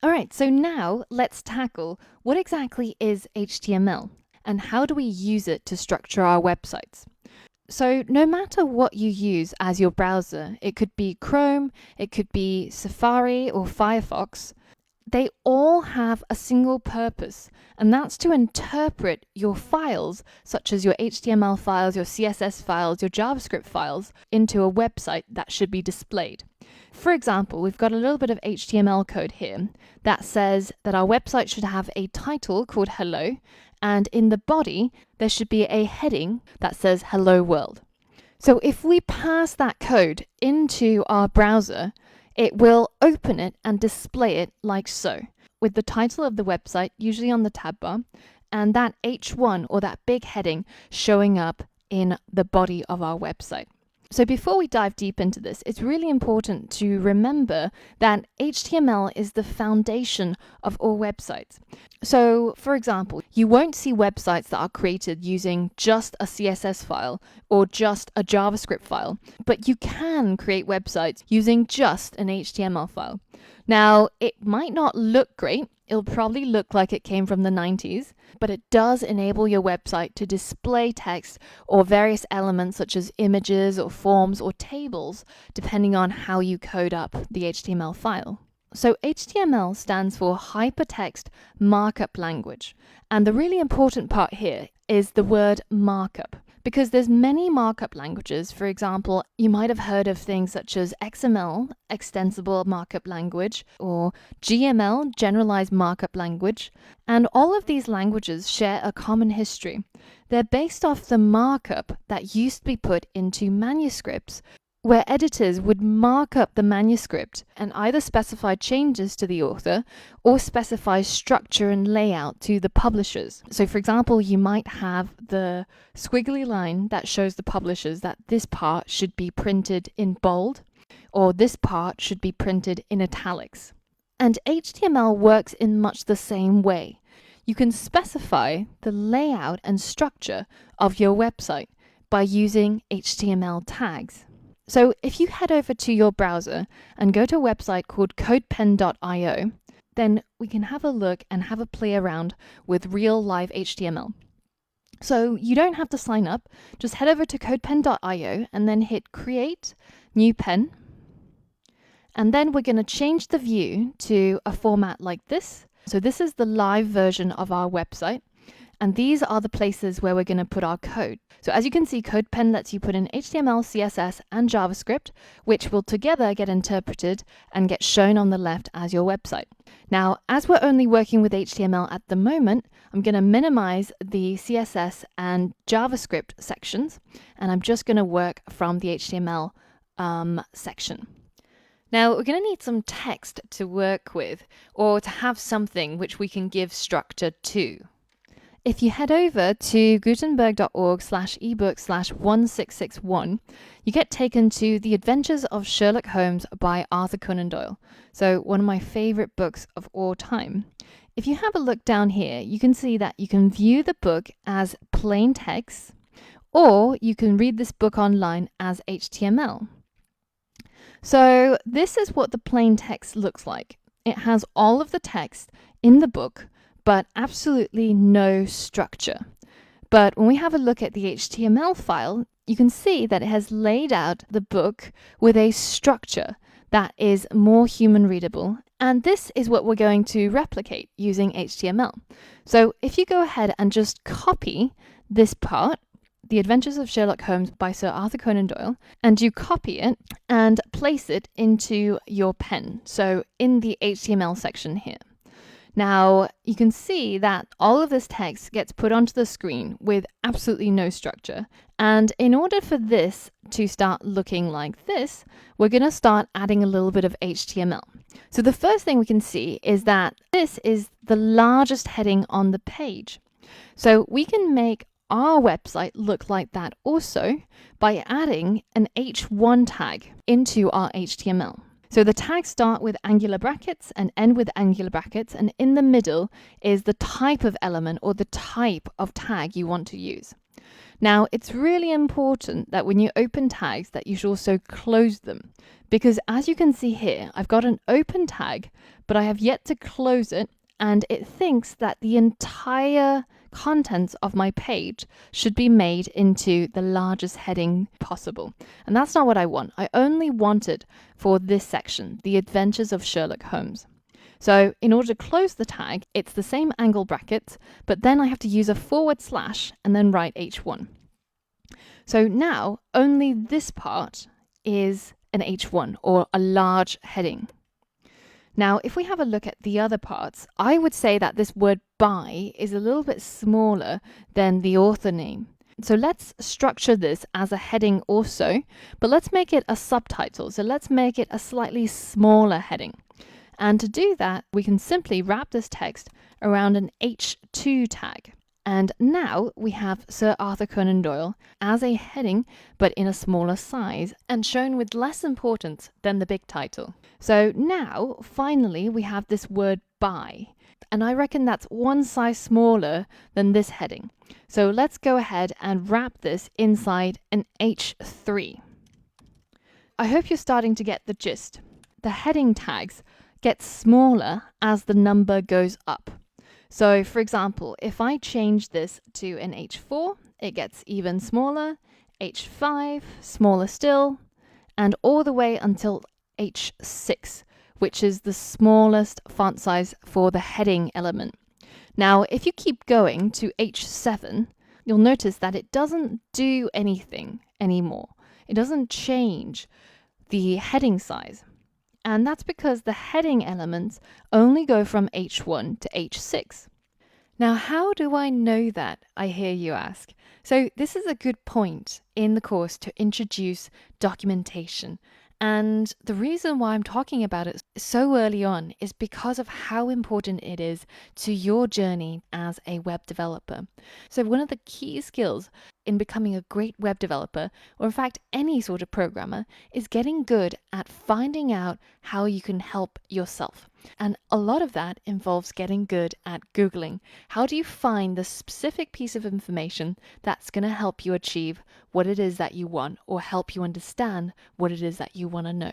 All right, so now let's tackle what exactly is HTML and how do we use it to structure our websites. So no matter what you use as your browser, it could be Chrome, it could be Safari or Firefox, they all have a single purpose, and that's to interpret your files, such as your HTML files, your CSS files, your JavaScript files, into a website that should be displayed. For example, we've got a little bit of HTML code here that says that our website should have a title called Hello, and in the body, there should be a heading that says Hello World. So if we pass that code into our browser, it will open it and display it like so, with the title of the website usually on the tab bar, and that H1 or that big heading showing up in the body of our website. So before we dive deep into this, it's really important to remember that HTML is the foundation of all websites. So, for example, you won't see websites that are created using just a CSS file or just a JavaScript file, but you can create websites using just an HTML file. Now, it might not look great. It'll probably look like it came from the 90s, but it does enable your website to display text or various elements such as images or forms or tables, depending on how you code up the HTML file. So HTML stands for Hypertext Markup Language. And the really important part here is the word markup, because there's many markup languages. For example, you might have heard of things such as XML, Extensible Markup Language, or GML, Generalized Markup Language. And all of these languages share a common history. They're based off the markup that used to be put into manuscripts, where editors would mark up the manuscript and either specify changes to the author or specify structure and layout to the publishers. So for example, you might have the squiggly line that shows the publishers that this part should be printed in bold or this part should be printed in italics. And HTML works in much the same way. You can specify the layout and structure of your website by using HTML tags. So if you head over to your browser and go to a website called codepen.io, then we can have a look and have a play around with real live HTML. So you don't have to sign up, just head over to codepen.io and then hit create new pen. And then we're going to change the view to a format like this. So this is the live version of our website. And these are the places where we're going to put our code. So as you can see, CodePen lets you put in HTML, CSS, and JavaScript, which will together get interpreted and get shown on the left as your website. Now, as we're only working with HTML at the moment, I'm going to minimize the CSS and JavaScript sections, and I'm just going to work from the HTML section. Now, we're going to need some text to work with, or to have something which we can give structure to. If you head over to gutenberg.org/ebook/1661, you get taken to The Adventures of Sherlock Holmes by Arthur Conan Doyle. So one of my favorite books of all time. If you have a look down here, you can see that you can view the book as plain text, or you can read this book online as HTML. So this is what the plain text looks like. It has all of the text in the book, but absolutely no structure. But when we have a look at the HTML file, you can see that it has laid out the book with a structure that is more human readable. And this is what we're going to replicate using HTML. So if you go ahead and just copy this part, The Adventures of Sherlock Holmes by Sir Arthur Conan Doyle, and you copy it and place it into your pen, so in the HTML section here. Now, you can see that all of this text gets put onto the screen with absolutely no structure. And in order for this to start looking like this, we're going to start adding a little bit of HTML. So the first thing we can see is that this is the largest heading on the page. So we can make our website look like that also by adding an H1 tag into our HTML. So the tags start with angular brackets and end with angular brackets, and in the middle is the type of element or the type of tag you want to use. Now, it's really important that when you open tags that you should also close them, because as you can see here, I've got an open tag, but I have yet to close it, and it thinks that the entire contents of my page should be made into the largest heading possible. And that's not what I want. I only want it for this section, The Adventures of Sherlock Holmes. So in order to close the tag, it's the same angle brackets, but then I have to use a / and then write H1. So now only this part is an H1 or a large heading. Now, if we have a look at the other parts, I would say that this word by is a little bit smaller than the author name. So let's structure this as a heading also, but let's make it a subtitle. So let's make it a slightly smaller heading. And to do that, we can simply wrap this text around an H2 tag. And now we have Sir Arthur Conan Doyle as a heading, but in a smaller size and shown with less importance than the big title. So now, finally, we have this word by, and I reckon that's one size smaller than this heading. So let's go ahead and wrap this inside an H3. I hope you're starting to get the gist. The heading tags get smaller as the number goes up. So for example, if I change this to an H4, it gets even smaller, H5, smaller still, and all the way until H6, which is the smallest font size for the heading element. Now, if you keep going to H7, you'll notice that it doesn't do anything anymore. It doesn't change the heading size. And that's because the heading elements only go from H1 to H6. Now, how do I know that, I hear you ask? So this is a good point in the course to introduce documentation. And the reason why I'm talking about it so early on is because of how important it is to your journey as a web developer. So one of the key skills in becoming a great web developer, or in fact any sort of programmer, is getting good at finding out how you can help yourself. And a lot of that involves getting good at Googling. How do you find the specific piece of information that's going to help you achieve what it is that you want, or help you understand what it is that you want to know?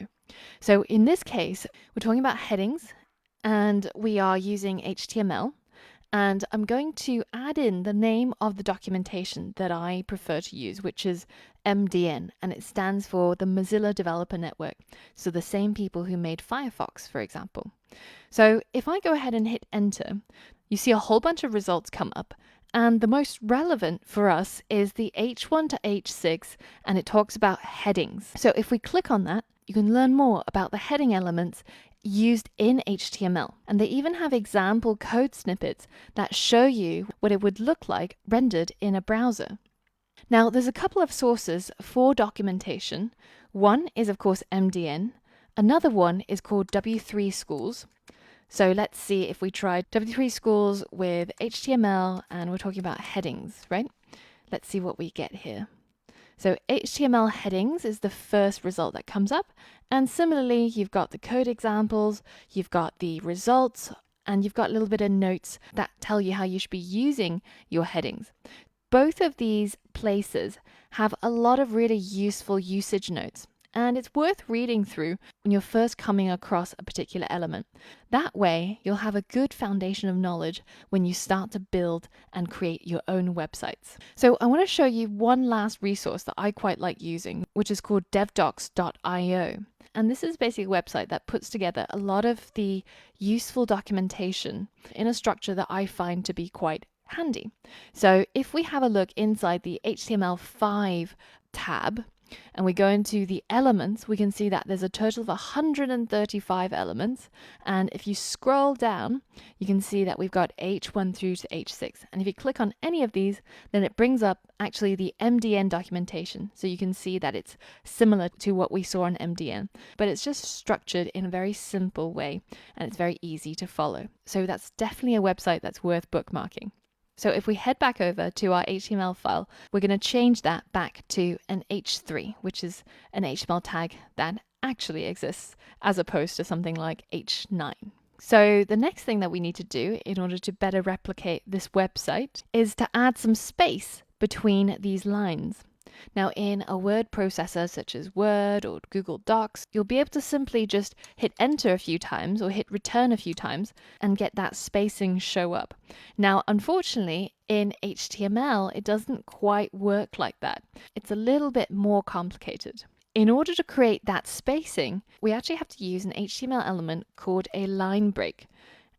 So in this case, we're talking about headings, and we are using HTML. And I'm going to add in the name of the documentation that I prefer to use, which is MDN, and it stands for the Mozilla Developer Network. So the same people who made Firefox, for example. So if I go ahead and hit enter, you see a whole bunch of results come up. And the most relevant for us is the H1 to H6, and it talks about headings. So if we click on that, you can learn more about the heading elements used in HTML. And they even have example code snippets that show you what it would look like rendered in a browser. Now, there's a couple of sources for documentation. One is, of course, MDN. Another one is called W3 Schools. So let's see if we try W3 Schools with HTML, and we're talking about headings, right? Let's see what we get here. So HTML headings is the first result that comes up. And similarly, you've got the code examples, you've got the results, and you've got a little bit of notes that tell you how you should be using your headings. Both of these places have a lot of really useful usage notes. And it's worth reading through when you're first coming across a particular element. That way, you'll have a good foundation of knowledge when you start to build and create your own websites. So I want to show you one last resource that I quite like using, which is called devdocs.io. And this is basically a website that puts together a lot of the useful documentation in a structure that I find to be quite handy. So if we have a look inside the HTML5 tab, and we go into the elements, we can see that there's a total of 135 elements. And if you scroll down, you can see that we've got H1 through to H6. And if you click on any of these, then it brings up actually the MDN documentation. So you can see that it's similar to what we saw on MDN, but it's just structured in a very simple way, and it's very easy to follow. So that's definitely a website that's worth bookmarking. So if we head back over to our HTML file, we're going to change that back to an H3, which is an HTML tag that actually exists, as opposed to something like H9. So the next thing that we need to do in order to better replicate this website is to add some space between these lines. Now, in a word processor such as Word or Google Docs, you'll be able to simply just hit enter a few times or hit return a few times and get that spacing show up. Now, unfortunately, in HTML, it doesn't quite work like that. It's a little bit more complicated. In order to create that spacing, we actually have to use an HTML element called a line break,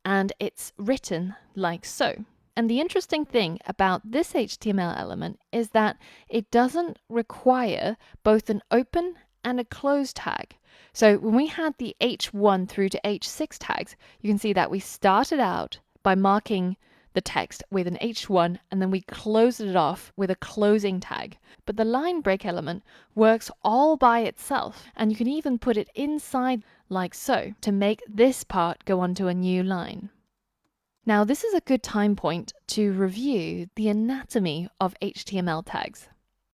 and it's written like so. And the interesting thing about this HTML element is that it doesn't require both an open and a close tag. So when we had the H1 through to H6 tags, you can see that we started out by marking the text with an H1 and then we closed it off with a closing tag. But the line break element works all by itself, and you can even put it inside like so to make this part go onto a new line. Now, this is a good time point to review the anatomy of HTML tags.